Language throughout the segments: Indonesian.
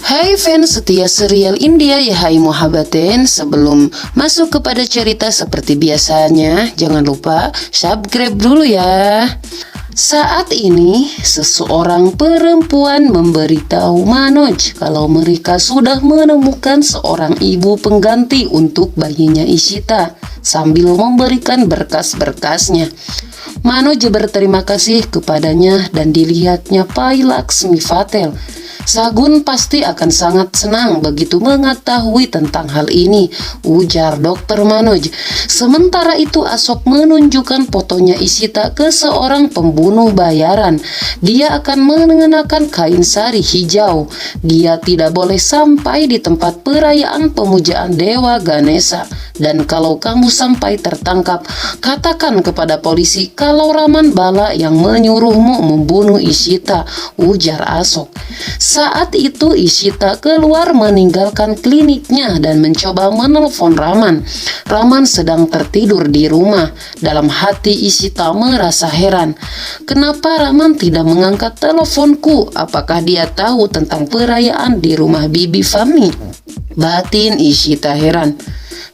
Hai fans setia serial India ya, hai muhabbatin. Sebelum masuk kepada cerita seperti biasanya, jangan lupa subscribe dulu ya. Saat ini, seseorang perempuan memberitahu Manoj kalau mereka sudah menemukan seorang ibu pengganti untuk bayinya Ishita sambil memberikan berkas-berkasnya. Manoj berterima kasih kepadanya dan dilihatnya Pai Laksmi Patel. Sagun pasti akan sangat senang begitu mengetahui tentang hal ini, ujar Dr. Manoj. Sementara itu Asok menunjukkan fotonya Ishita ke seorang pembunuh bayaran. Dia akan mengenakan kain sari hijau. Dia tidak boleh sampai di tempat perayaan pemujaan Dewa Ganesha. Dan kalau kamu sampai tertangkap, katakan kepada polisi kalau Raman Bala yang menyuruhmu membunuh Ishita, ujar Asok. Saat itu Ishita keluar meninggalkan kliniknya dan mencoba menelpon Raman. Raman sedang tertidur di rumah. Dalam hati Ishita merasa heran. Kenapa Raman tidak mengangkat teleponku? Apakah dia tahu tentang perayaan di rumah Bibi Fami? Batin Ishita heran.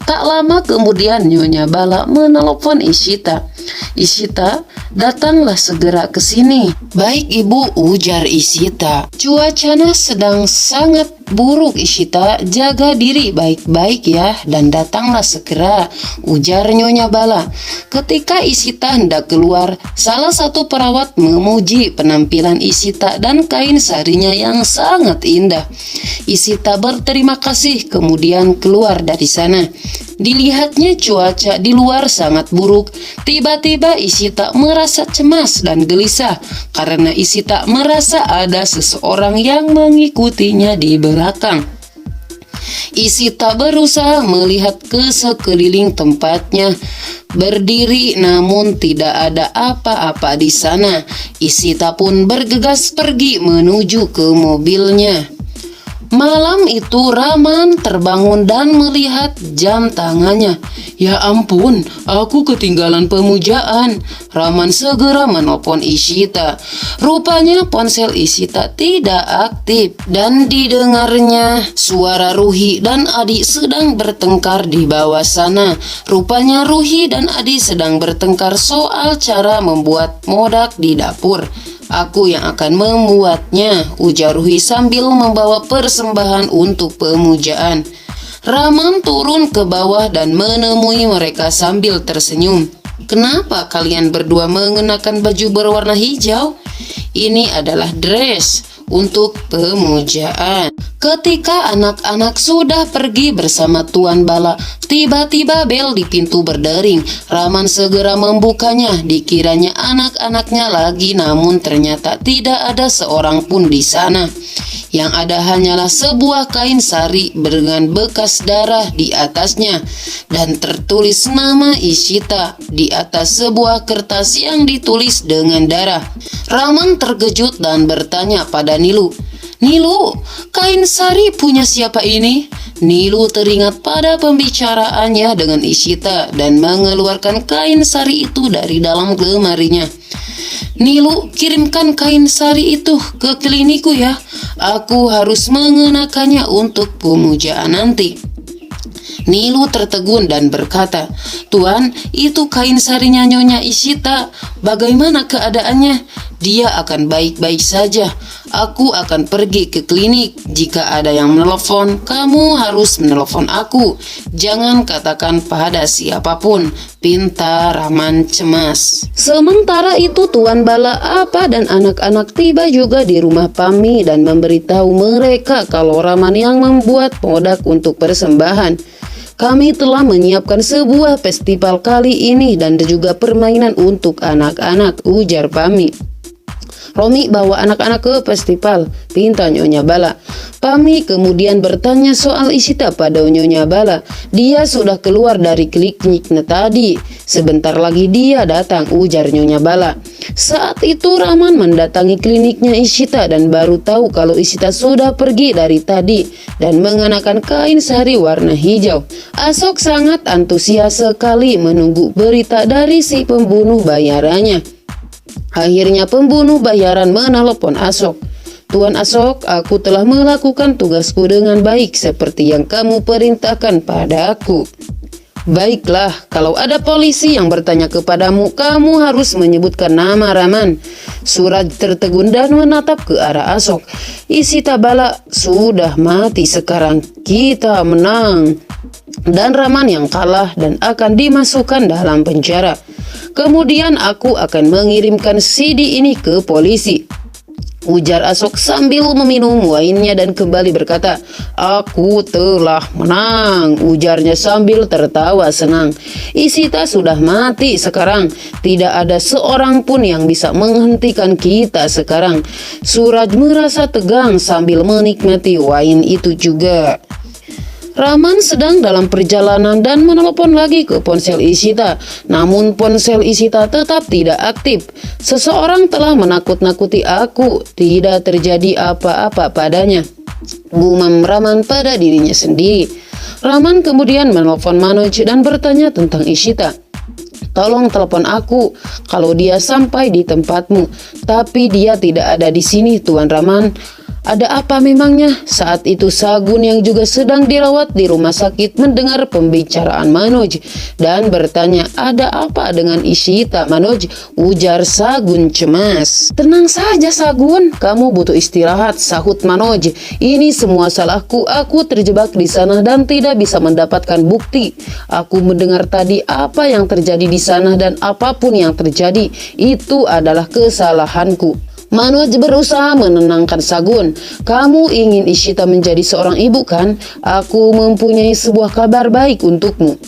Tak lama kemudian Nyonya Bala menelpon Ishita. Ishita, datanglah segera ke sini. Baik ibu, ujar Ishita. Cuacanya sedang sangat buruk Ishita, jaga diri baik-baik ya dan datanglah segera, ujar Nyonya Bala. Ketika Ishita hendak keluar, salah satu perawat memuji penampilan Ishita dan kain sarinya yang sangat indah. Ishita berterima kasih kemudian keluar dari sana. Dilihatnya cuaca di luar sangat buruk. Tiba-tiba Ishita merasa cemas dan gelisah karena Ishita merasa ada seseorang yang mengikutinya di belakang. Ishita berusaha melihat ke sekeliling tempatnya. Berdiri namun tidak ada apa-apa di sana. Ishita pun bergegas pergi menuju ke mobilnya. Malam itu Raman terbangun dan melihat jam tangannya. Ya ampun, aku ketinggalan pemujaan. Raman segera menelpon Ishita. Rupanya ponsel Ishita tidak aktif dan didengarnya suara Ruhi dan Adi sedang bertengkar di bawah sana. Rupanya Ruhi dan Adi sedang bertengkar soal cara membuat modak di dapur. Aku yang akan membuatnya, ujar Ruhi sambil membawa persembahan untuk pemujaan. Raman turun ke bawah dan menemui mereka sambil tersenyum. Kenapa kalian berdua mengenakan baju berwarna hijau? Ini adalah dress untuk pemujaan. Ketika anak-anak sudah pergi bersama Tuan Bala, tiba-tiba bel di pintu berdering. Raman segera membukanya. Dikiranya anak-anaknya lagi, namun ternyata tidak ada seorang pun di sana. Yang ada hanyalah sebuah kain sari dengan bekas darah di atasnya dan tertulis nama Ishita di atas sebuah kertas yang ditulis dengan darah. Raman terkejut dan bertanya pada Nilu, "Nilu, kain sari punya siapa ini?" Nilu teringat pada pembicaraannya dengan Ishita dan mengeluarkan kain sari itu dari dalam lemarinya. "Nilu, kirimkan kain sari itu ke klinikku ya. Aku harus mengenakannya untuk pemujaan nanti." Nilu tertegun dan berkata, "Tuan, itu kain sarinya Nyonya Ishita. Bagaimana keadaannya?" "Dia akan baik-baik saja. Aku akan pergi ke klinik. Jika ada yang menelepon, kamu harus menelepon aku. Jangan katakan pada siapapun," pinta Raman cemas. Sementara itu Tuan Bala, Apa dan anak-anak tiba juga di rumah Pami dan memberitahu mereka kalau Raman yang membuat modak untuk persembahan. "Kami telah menyiapkan sebuah festival kali ini dan juga permainan untuk anak-anak," ujar Pami. "Romi bawa anak-anak ke festival," pinta Nyonya Bala. Pami kemudian bertanya soal Ishita pada Nyonya Bala. "Dia sudah keluar dari kliniknya tadi. Sebentar lagi dia datang," ujar Nyonya Bala. Saat itu Raman mendatangi kliniknya Ishita dan baru tahu kalau Ishita sudah pergi dari tadi dan mengenakan kain sari warna hijau. Asok sangat antusias sekali menunggu berita dari si pembunuh bayarannya. Akhirnya pembunuh bayaran menelepon Asok. Tuan Ashok, aku telah melakukan tugasku dengan baik seperti yang kamu perintahkan padaku. Baiklah, kalau ada polisi yang bertanya kepadamu, kamu harus menyebutkan nama Raman. Suraj tertegun dan menatap ke arah Ashok. Ishita Bala sudah mati sekarang. Kita menang. Dan Raman yang kalah dan akan dimasukkan dalam penjara. Kemudian aku akan mengirimkan CD ini ke polisi, ujar Ashok sambil meminum wainnya dan kembali berkata, aku telah menang, ujarnya sambil tertawa senang. Ishita sudah mati sekarang, tidak ada seorang pun yang bisa menghentikan kita sekarang. Suraj merasa tegang sambil menikmati wain itu juga. Raman sedang dalam perjalanan dan menelepon lagi ke ponsel Ishita. Namun ponsel Ishita tetap tidak aktif. Seseorang telah menakut-nakuti aku. Tidak terjadi apa-apa padanya, gumam Raman pada dirinya sendiri. Raman kemudian menelpon Manoj dan bertanya tentang Ishita. Tolong telepon aku kalau dia sampai di tempatmu. Tapi dia tidak ada di sini, Tuan Raman. Ada apa memangnya? Saat itu Sagun yang juga sedang dirawat di rumah sakit mendengar pembicaraan Manoj dan bertanya, ada apa dengan Ishita, Manoj? Ujar Sagun cemas. Tenang saja Sagun, kamu butuh istirahat, sahut Manoj. Ini semua salahku, aku terjebak di sana dan tidak bisa mendapatkan bukti. Aku mendengar tadi apa yang terjadi di sana dan apapun yang terjadi, itu adalah kesalahanku. Manoj berusaha menenangkan Sagun. Kamu ingin Ishita menjadi seorang ibu kan? Aku mempunyai sebuah kabar baik untukmu.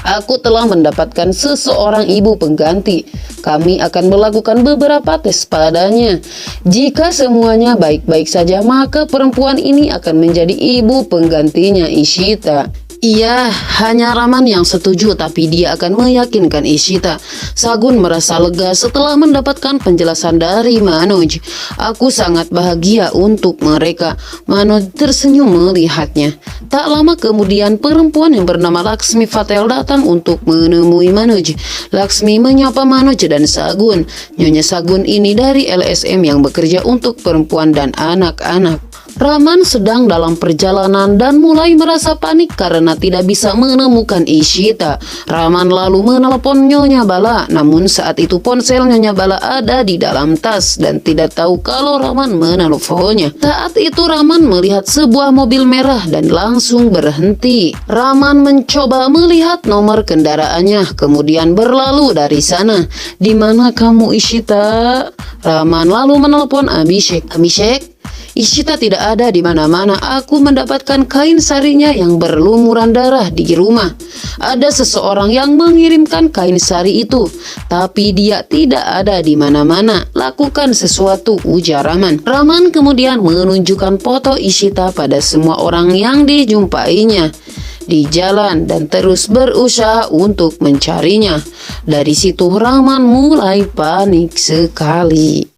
Aku telah mendapatkan seseorang ibu pengganti. Kami akan melakukan beberapa tes padanya. Jika semuanya baik-baik saja, maka perempuan ini akan menjadi ibu penggantinya Ishita. Iya, hanya Raman yang setuju, tapi dia akan meyakinkan Ishita. Sagun merasa lega setelah mendapatkan penjelasan dari Manoj. Aku sangat bahagia untuk mereka. Manoj tersenyum melihatnya. Tak lama kemudian perempuan yang bernama Laksmi Patel datang untuk menemui Manoj. Laksmi menyapa Manoj dan Sagun. Nyonya Sagun ini dari LSM yang bekerja untuk perempuan dan anak-anak. Raman sedang dalam perjalanan dan mulai merasa panik karena tidak bisa menemukan Ishita. Raman lalu menelepon Nyonya Bala, namun saat itu ponsel Nyonya Bala ada di dalam tas dan tidak tahu kalau Raman meneleponnya. Saat itu Raman melihat sebuah mobil merah dan langsung berhenti. Raman mencoba melihat nomor kendaraannya, kemudian berlalu dari sana. Di mana kamu Ishita? Raman lalu menelepon Abhishek. Abhishek? Ishita tidak ada di mana-mana. Aku mendapatkan kain sarinya yang berlumuran darah di rumah. Ada seseorang yang mengirimkan kain sari itu, tapi dia tidak ada di mana-mana. Lakukan sesuatu, ujar Raman. Raman kemudian menunjukkan foto Ishita pada semua orang yang dijumpainya di jalan dan terus berusaha untuk mencarinya. Dari situ Raman mulai panik sekali.